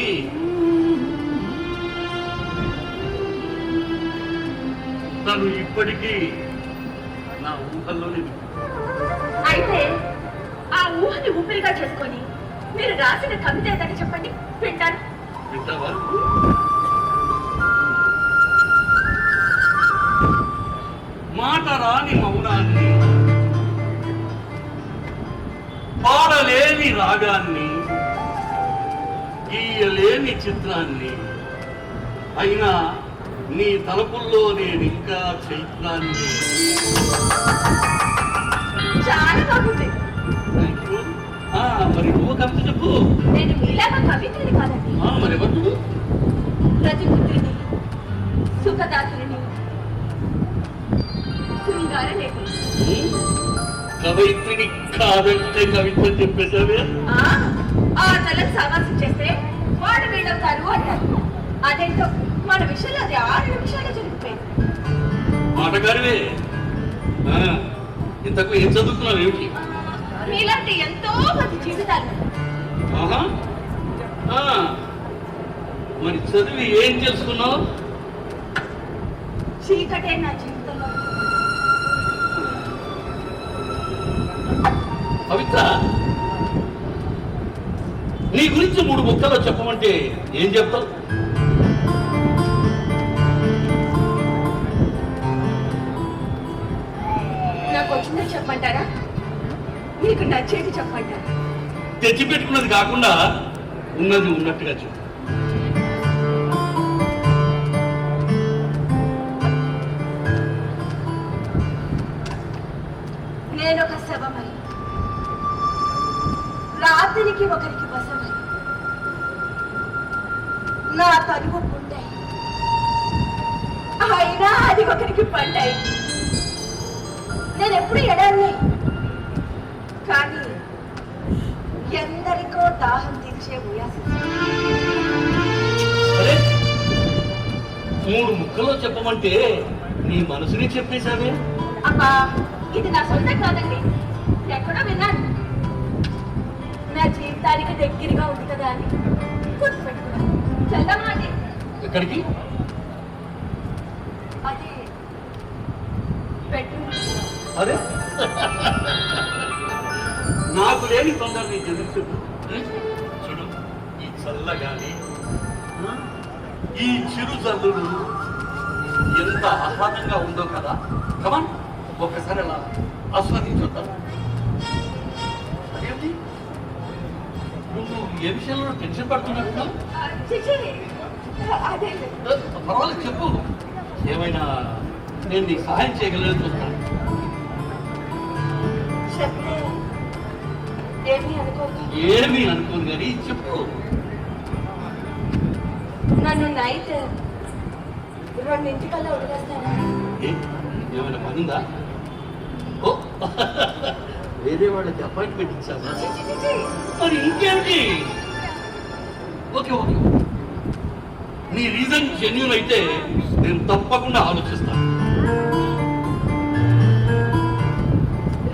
తను ఇప్పటికీ నా ఊహల్లోనే. అయితే ఆ ఊహని ఊపిరిగా చేసుకొని మీరు రాసిన కవిత ఏదని చెప్పండి, వింటాను. వింటావా? మాట రాని మౌనాన్ని, పాడలేని రాగాన్ని, గీయలేని చిత్రాన్ని, అయినా నీ తలుపుల్లో నేను ఇంకా చైత్రాన్ని. చాలా బాగుంది. మరి నువ్వు కవిత చెప్పు. నేను మీలాగా కవిత్రిని కాదండి, మరి ఎవరు? ప్రతిపుత్రిని, సుఖదాత్రిని, శృంగార లేఖని. కవయిత్రిని కాదంటే కవిత చెప్పేసావే. ఆ తలను సావాసం చేస్తే వాడు వీడవుతారు అంటారు. అదేంటో మన విషయంలో అది 6 నిమిషాలు జరిగిపోయింది. మాటగారివే. ఇంతకు ఏం చదువుకున్నావు ఏమిటి? మీలాంటి ఎంతో మంది జీవితాలు. మరి చదివి ఏం చేసుకున్నావు? చీకటే నా జీవితంలో. పవిత్ర, నీ గురించి 3 ముక్కలో చెప్పమంటే ఏం చెప్తావు? నాకు వచ్చిందని చెప్పమంటారా? మీకు నచ్చేది చెప్పంటారా? తెచ్చిపెట్టుకున్నది కాకుండా ఉన్నది ఉన్నట్టుగా చెప్పు. నేనొక శవమై, రాత్రికి ఒకరికి వశమై, నా తనువు పుండై, అయినా అది ఒకరికి పండై. నేను ఎప్పుడు ఎడాన్ని, కానీ ఎందరికో దాహం తీర్చే ఉయాసం. అరే, 3 ముక్కలో చెప్పమంటే నీ మనసుని చెప్పేశావే. అబ్బా, ఇది నా సొంతం కాదండి, ఎక్కడో విన్నాను. నా జీవితానికి దగ్గరగా ఉంది కదా అని గుర్తుపెట్టుకున్నాను. చల్లమాది. ఎక్కడికి? అది బెడ్రూమ్. అదే నాకు లేని తొందర నీకు ఎదురు చెప్పు. చూడు, ఈ చల్లగాలి, ఈ చిరు చల్లుడు ఎంత ఆహ్లాదంగా ఉందో కదా. కమాన్, ఒక్కసారి అలా ఆస్వాదించుద్దాం. అదేంటి నువ్వు ఏ విషయంలో టెన్షన్ పడుతున్నట్టు? చిచి, అదే పర్వాలేదు చెప్పు. ఏమైనా నేను నీకు సహాయం చేయగలను చూస్తాను. చెప్తే ఏమీ అనుకోదు. ఏమీ అనుకోను కానీ చెప్పు. నన్ను నైట్ 2:00 వదిలేస్తాను. ఏమైనా పనుందా? ఓ, వేరే వాళ్ళకి అపాయింట్మెంట్ ఇచ్చావా? మరి ఇంకేమిటి? ఓకే ఓకే, నీ రీజన్ జెన్యూన్ అయితే నేను తప్పకుండా ఆలోచిస్తాను.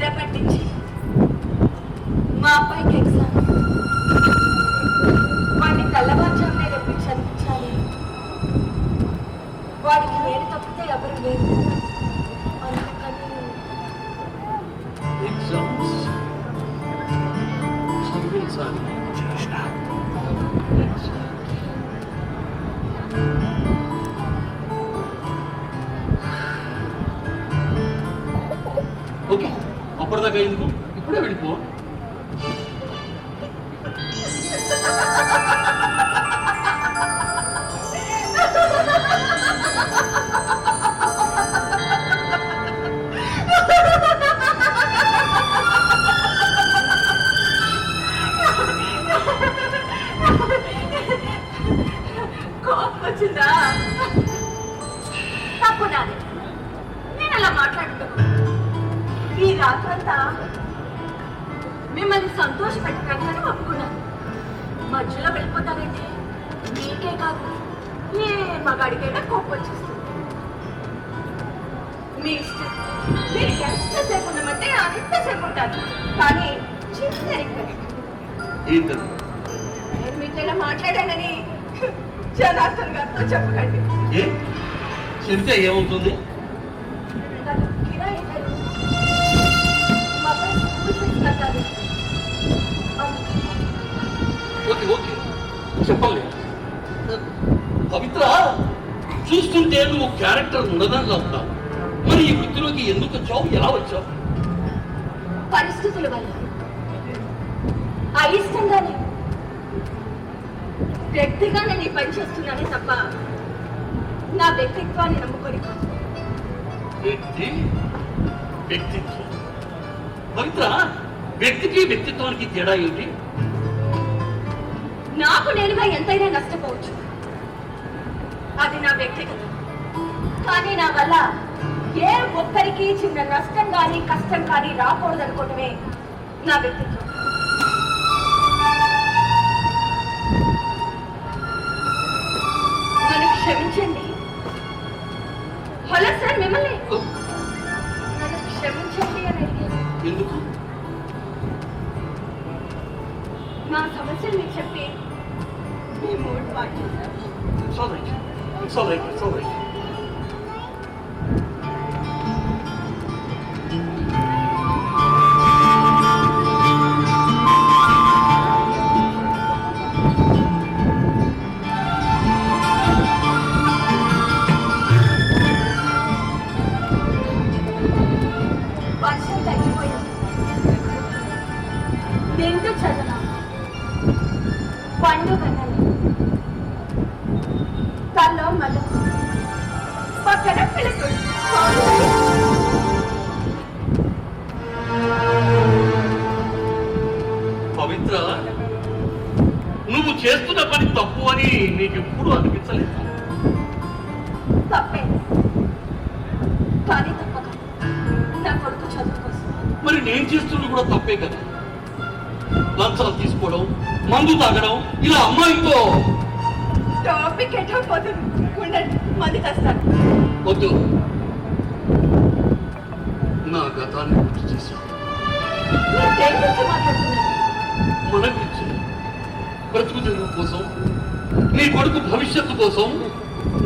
రేపటి నుంచి అప్పటిదాకా ఎందుకు ఇప్పుడే వెళ్ళిపో. కోపం వచ్చిందా? తప్పు నాది, నేను అలా మాట్లాడుతున్నాను. ఈ రాత్రంతా మిమ్మల్ని సంతోష పెట్టడానికి ఒప్పుకున్నాను. మధ్యలో వెళ్ళిపోతానంటే మీకే కాదు ఏ మగాడికైనా కోపం వచ్చేస్తుంది. మీ ఇష్టం, మీరు ఎంతసేపు ఉండమంటే అంతసేపు ఉంటాను. కానీ చిన్న రిక్వెస్ట్, ఏంటది? నేను మీతో ఇలా మాట్లాడానని జనార్దన్ గారితో చెప్పకండి. ఏ చెబితే ఏమవుతుంది? నాకు కిరాయి లేదు. మా పై స్కూల్ ఫీజు కట్టాలి. అందుకే ఓకే ఓకే చెప్పండి. పవిత్ర, చూస్తుంటే నువ్వు క్యారెక్టర్ ఉన్నదానిలా ఉంటావు. మరి ఈ వృత్తిలోకి ఎందుకు వచ్చావు, ఎలా వచ్చావు? పరిస్థితుల వల్ల అయిష్టంగానే వ్యక్తిగా నేను ఈ పని చేస్తున్నానే తప్ప నా వ్యక్తిత్వాన్ని నమ్ముకొని కాదు. వ్యక్తిత్వం. పవిత్ర, వ్యక్తికి వ్యక్తిత్వానికి తేడా ఏంటి? నాకు నేనుగా ఎంతైనా నష్టపోవచ్చు, అది నా వ్యక్తిగతం. కానీ నా వల్ల ఏ ఒక్కరికి చిన్న నష్టం కానీ కష్టం కానీ రాకూడదు అనుకోవటమే నా వ్యక్తిత్వం. నన్ను క్షమించండి. హలో సార్, మిమ్మల్ని నన్ను క్షమించండి అని అడిగాను. ఎందుకు? నా సమస్యలు మీకు చెప్పి మీ మూడు పాటు చేశారు. It's all right. It's all right. It's all right. వర్షం తగ్గిపోయింది. నిండు చదవ పండుగ తల్లో మళ్ళీ పక్కన పిలుస్తుంది. పవిత్ర, నువ్వు చేస్తున్న పని తప్పు అని నీకు ఎప్పుడు అనిపించలేదు? తప్పే, కానీ తప్పక నా కొడుకు చదువు కోసం. మరి నేను చేస్తున్నది కూడా తప్పే కదా. లంచాలు తీసుకోవడం, మందు తాగడం, ఇలా అమ్మాయితో. టాపిక్ ఎట్లా పోతుంది, ఉండండి మంది తెస్తాను. వద్దు, నా గతాన్ని గుర్తు చేశాను. మీరు దేని గురించి మాట్లాడుతున్నారు? మన గురించి, బ్రతుకు తెరువు కోసం, నీ కొడుకు భవిష్యత్తు కోసం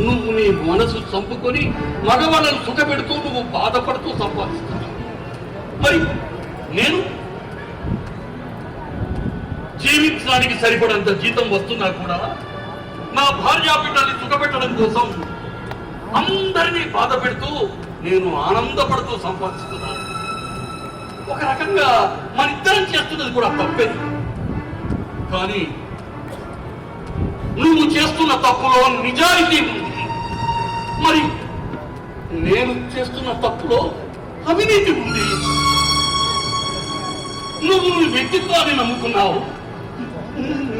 నువ్వు నీ మనసు చంపుకొని మగవాళ్ళను సుఖపెడుతూ నువ్వు బాధపడుతూ సంపాదిస్తున్నావు. మరి నేను జీవించడానికి సరిపడంత జీతం వస్తున్నా కూడా నా భార్యా బిడ్డల్ని సుఖపెట్టడం కోసం అందరినీ బాధ పెడుతూ నేను ఆనందపడుతూ సంపాదిస్తున్నాను. ఒక రకంగా మన ఇద్దరం చేస్తున్నది కూడా తప్పే. కానీ నువ్వు చేస్తున్న తప్పులో నిజాయితీ ఉంది, మరి నేను చేస్తున్న తప్పులో అవినీతి ఉంది. నువ్వు నీ వ్యక్తిత్వాన్ని నమ్ముకున్నావు,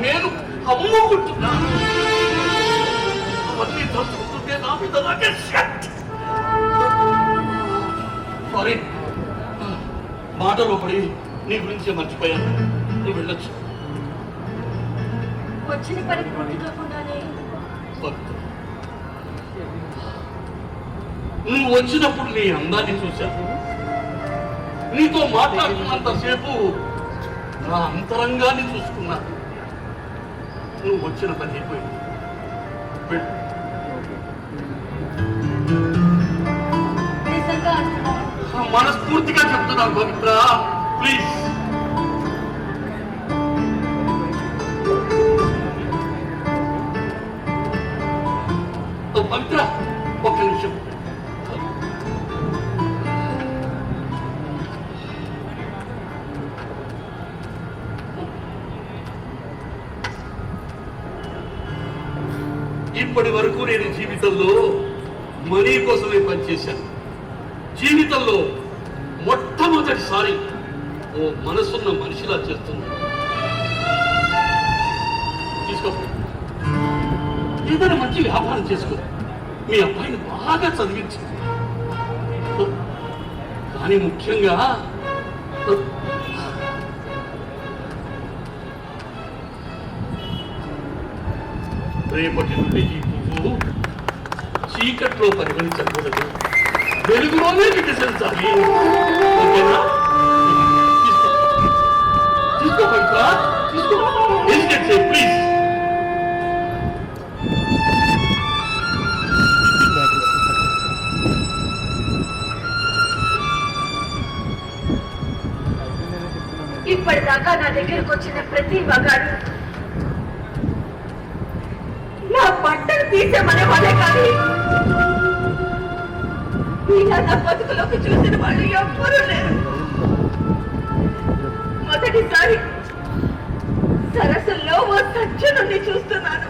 నేను అమ్ముకుంటున్నాను. అవన్నీ తలుచుకుంటుంటే నా మీద నాకే షట్. సారీ, మాటలో పడి నీ గురించి మర్చిపోయాను. నువ్వు వెళ్ళొచ్చు. వచ్చిన పని పూర్తి కాకుండానే నువ్వు వచ్చినప్పుడు నీ అందాన్ని చూశాను. నీతో మాట్లాడుతున్నంతసేపు నా అంతరంగాన్ని చూసుకున్నాను. నువ్వు వచ్చిన పని అయిపోయింది. వెళ్ళు. నిజంగా అంటున్నాను. మనస్ఫూర్తిగా చెప్తున్నాను పవిత్ర, ప్లీజ్. పవిత్ర, ఒక్క నిమిషం. ఇప్పటి వరకు నేను జీవితంలో మనీ కోసమే పనిచేశాను. జీవితంలో మొట్టమొదటిసారి ఓ మనసున్న మనిషిలా చేస్తున్నాను. తీసుకో, ఏదైనా మంచి వ్యాపారం చేసుకో. మీ అబ్బాయిని బాగా చదివించు. కానీ ముఖ్యంగా రేపటి నుండి ఈ పువ్వు చీకట్లో పరిగణించకూడదు, వెలుగులోనే వికసించాలి. ఓకేనా? తీసుకో పవిత్ర, తీసుకో. హెసిటేట్ చేయి ప్లీజ్. ఇప్పటిదాకా నా దగ్గరకు వచ్చిన ప్రతి మగాడు నా బట్టలు తీసేమనే వాళ్ళే కానీ ఇలా నా బతుకులోకి చూసిన వాళ్ళు ఎవ్వరూ లేరు. మొదటిసారి సరస్సుల్లో ఓ సజ్జనుడిని చూస్తున్నాను.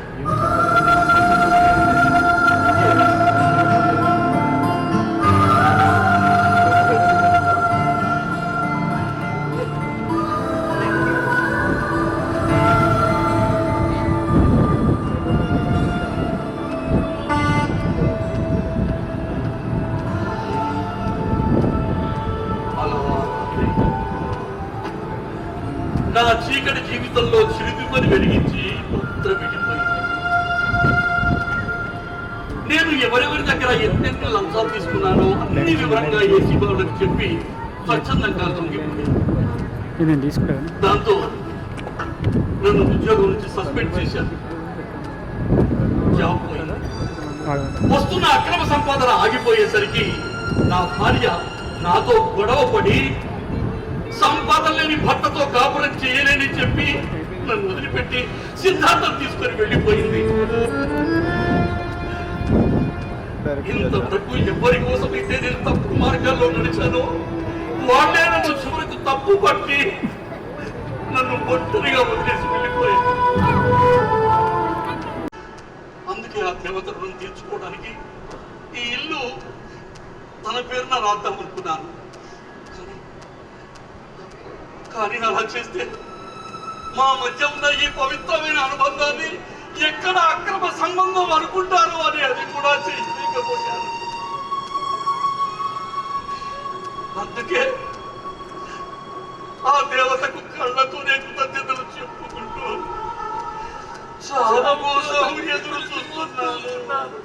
నా చీకటి జీవితంలో చిరుదిమ్మని వెలిగించి పవిత్ర వెళ్ళిపోయింది. నేను ఎవరెవరి దగ్గర ఎన్నెన్ని లంచాలు తీసుకున్నానో అన్ని వివరంగా ఏసీ బాబులకు చెప్పి స్వచ్ఛందంగా లొంగిపోయాను. దాంతో నన్ను ఉద్యోగం నుంచి సస్పెండ్ చేశాను. జాబ్ పోయింది. వస్తున్న అక్రమ సంపాదన ఆగిపోయేసరికి నా భార్య నాతో గొడవ పడి సంపాదన లేని భర్తతో కాపురం చేయలేని చెప్పి నన్ను వదిలిపెట్టి సిద్ధాంతం తీసుకొని వెళ్ళిపోయింది. ఇంతవరకు ఎవరి కోసమైతే నేను తప్పు మార్గాల్లో నడిచానో వాళ్ళే నన్ను చివరకు తప్పు పట్టి నన్ను ఒంటరిగా వదిలేసి వెళ్ళిపోయాను. అందుకే ఆ దేవత రుణం తీర్చుకోవడానికి ఈ ఇల్లు తన పేరున రాద్దాం అనుకున్నాను. కానీ అలా చేస్తే మా మధ్య ఉన్న ఈ పవిత్రమైన అనుబంధాన్ని ఎక్కడ అక్రమ సంబంధం అనుకుంటారు అని అది కూడా చేయలేకపోయాను. అందుకే ఆ దేవతకు కళ్ళతోనే కృతజ్ఞతలు చెప్పుకుంటూ చాలా కోసం ఎదురు చూస్తున్నాను.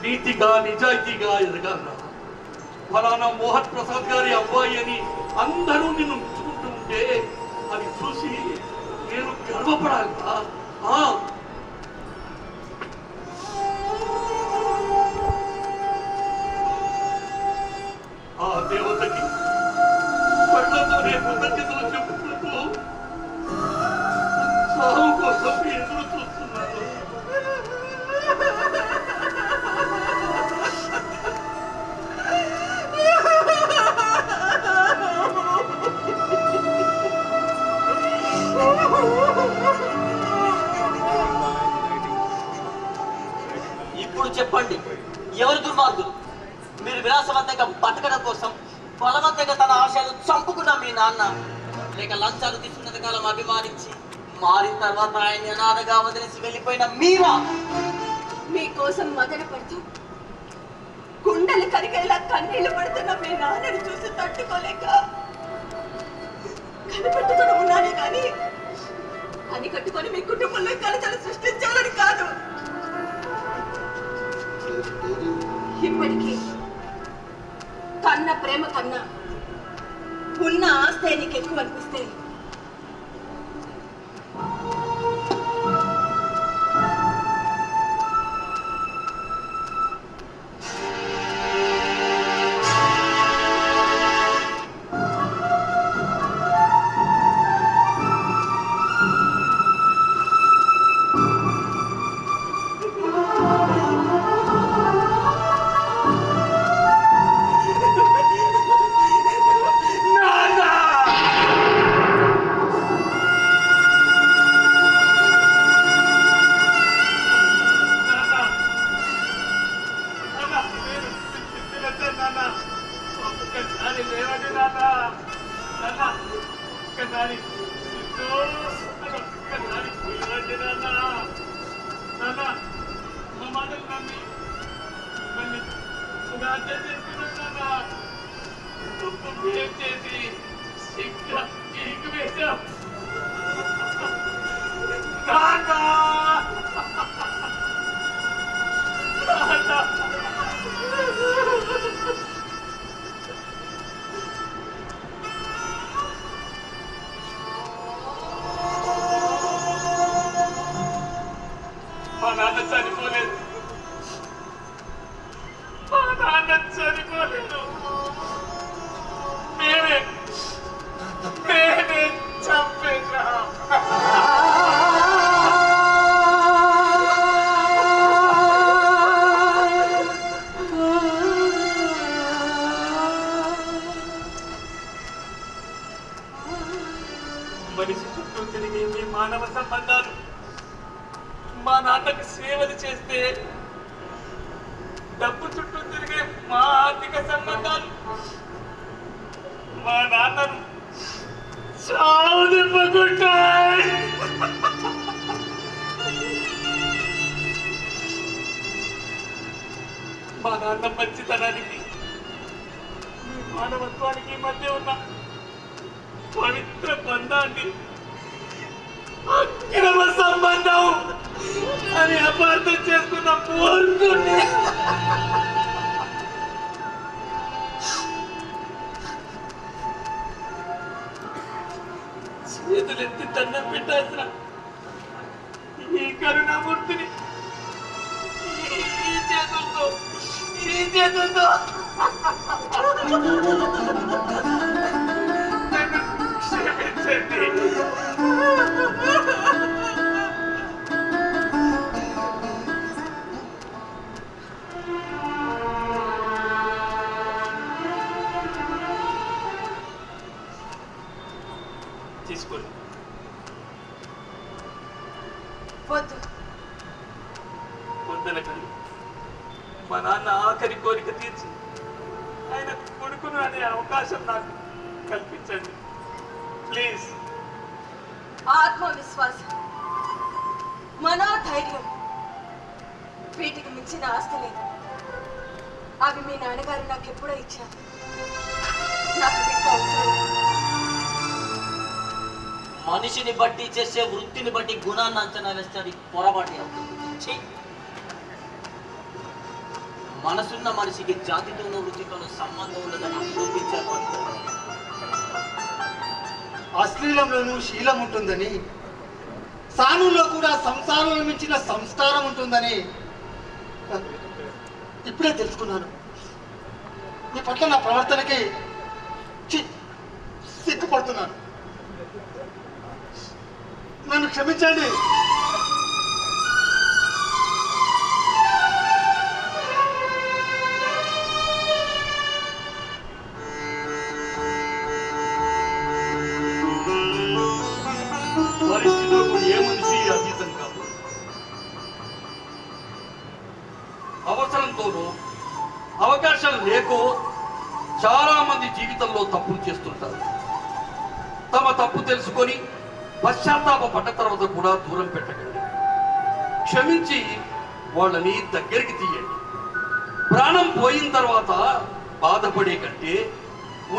నీతిగా నిజాయితీగా ఎదగాల. ఫలానా మోహన్ ప్రసాద్ గారి అబ్బాయి అని అందరూ నిన్ను మెచ్చుకుంటూ ఉంటే అది చూసి నేను గర్వపడాలా? ఆ దేవతకి కళ్ళతోనే కృతజ్ఞతలు చెప్పుకుంటూ సాగు కోసం ఎదురు చూస్తున్నాను. ఇప్పుడు చెప్పండి, ఎవరు దుర్మార్గులు? మీరు విలాసవంతంగా బతకడం కోసం బలవంతంగా తన ఆశయాలు చంపుకున్న మీ నాన్న, లేక లంచాలు తీసుకున్నంత కాలం అభిమానించి మారిన తర్వాత ఆయన అనాథగా వదిలేసి వెళ్ళిపోయిన మీరా? మీకోసం మదన పడుతూ కుండలు కరిగేలా కన్నీళ్లు పడుతున్న మీ నాన్నని చూసి తట్టుకోలేక కనిపెట్టుకుని ఉన్నానే కానీ అని కట్టుకొని మీ కుటుంబంలో కలతలు సృష్టించాలని కాదు. ఇప్పటికీ కన్న ప్రేమ కన్నా ఉన్న ఆస్తే నీకు ఎక్కువ అనిపిస్తే ఒక్కసారి పోయినండి నాన్న. మా మాటలు నమ్మి మిమ్మల్ని అర్థం చేసుకున్నాను నాన్న. తప్పు మేం చేసి శిక్ష నీకు వేశాం నాన్న. మా నాన్న చనిపోలేదు. మా నాన్న చనిపోలేదు. మేమే చంపేశాం. మనిషి చుట్టూ తిరిగే మీ మానవ సంబంధాలు మా నాన్నకు సేవలు చేస్తే, డబ్బు చుట్టూ తిరిగే మా ఆర్థిక సంబంధాలు మా నాన్నను చావునివ్వకుంటాయి. మా నాన్న మంచితనానికి మీ మానవత్వానికి మధ్య ఉన్న పవిత్ర బంధాన్ని అక్రమ సంబంధం అని అపార్థం చేసుకున్న మూర్ఖుడిని. చేతులెత్తి దండం పెట్టాల్సిన ఈ కరుణామూర్తిని ఈ చేతులతో నన్ను క్షమించండి. తీసుకోండి. వద్దనకండి. మా నాన్న ఆఖరి కోరిక తీర్చి ఆయన కొడుకును అనే అవకాశం నాకు కల్పించండి ప్లీజ్. ఆత్మవిశ్వాసం, మనోధైర్యం, వీటికి మించిన ఆస్తి లేదు. అవి మీ నాన్నగారు నాకు ఎప్పుడో ఇచ్చారు. నాకు బిడ్డ అవసరం లేదు. మనిషిని బట్టి చేసే వృత్తిని బట్టి గుణాన్ని అంచనా వేస్తే అది పొరపాటు అవుతుంది. ఛీ! మనసున్న మనిషికి జాతితోనూ వృత్తితోనూ సంబంధం ఉండదని నిరూపించారు. అశ్లీలంలోనూ శీలం ఉంటుందని, సానులో కూడా సంసారం మించిన సంస్కారం ఉంటుందని ఇప్పుడే తెలుసుకున్నాను. మీ పట్ల నా ప్రవర్తనకి సిగ్గుపడుతున్నాను. నన్ను క్షమించండి. పరిస్థితులకు ఏ మనిషి అతీతం కాదు. అవసరంతోనూ అవకాశం లేకో చాలా మంది జీవితంలో తప్పులు చేస్తుంటారు. తమ తప్పు తెలుసుకొని పశ్చాత్తాప పడ్డ తర్వాత కూడా దూరం పెట్టకండి. క్షమించి వాళ్ళని దగ్గరికి తీయండి. ప్రాణం పోయిన తర్వాత బాధపడే కంటే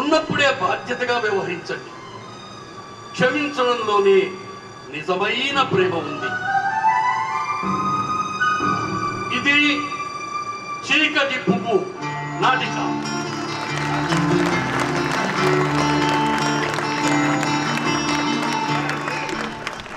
ఉన్నప్పుడే బాధ్యతగా వ్యవహరించండి. క్షమించడంలోనే నిజమైన ప్రేమ ఉంది. ఇది చీకటి పువ్వు నాటిక.